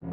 Oh,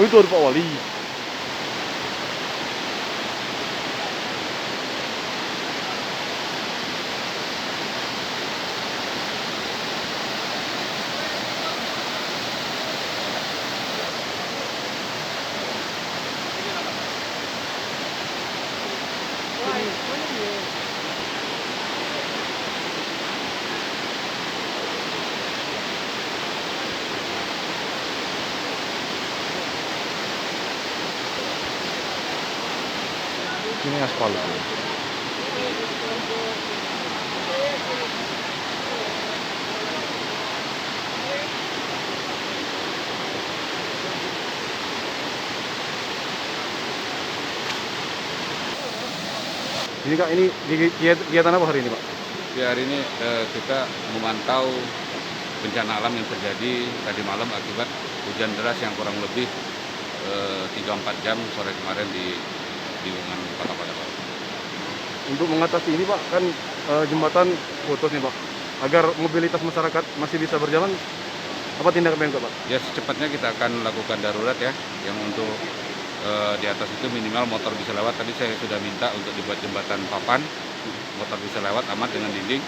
itu ada Pak Wali. Ini aspal itu. Ini Kak, ini kegiatan apa hari ini Pak? Ya, hari ini kita memantau bencana alam yang terjadi tadi malam akibat hujan deras yang kurang lebih 3-4 jam sore kemarin di lingkungan Kota Padang. Untuk mengatasi ini Pak, kan jembatan putus nih Pak. Agar mobilitas masyarakat masih bisa berjalan, apa tindakan Pemkot Pak? Ya, secepatnya kita akan lakukan darurat ya, yang untuk di atas itu minimal motor bisa lewat. Tadi saya sudah minta untuk dibuat jembatan papan, motor bisa lewat aman dengan dinding.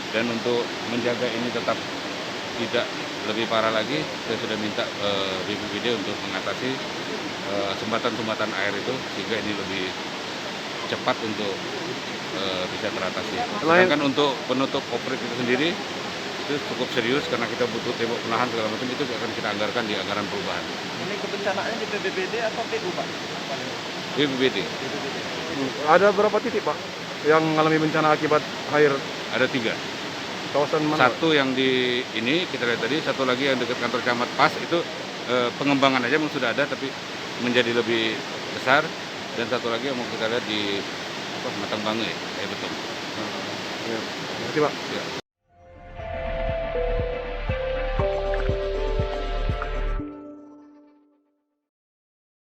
Dan untuk menjaga ini tetap tidak lebih parah lagi, saya sudah minta BPBD untuk mengatasi sumbatan-sumbatan air itu sehingga ini lebih cepat untuk bisa teratasi. Sedangkan untuk penutup operasi itu sendiri itu cukup serius karena kita butuh tembok penahan segala macam, itu akan kita anggarkan di anggaran perubahan. Ini kebencanaannya di BPBD atau PU Pak? BPBD. Ada berapa titik Pak yang mengalami bencana akibat air? Ada 3. Kawasan mana? Satu yang di ini kita lihat tadi, satu lagi yang dekat kantor camat Pas itu pengembangan aja memang sudah ada tapi menjadi lebih besar, dan satu lagi yang mau kita lihat di Matang Bange ya, betul. Ya. Terima kasih Pak. Ya.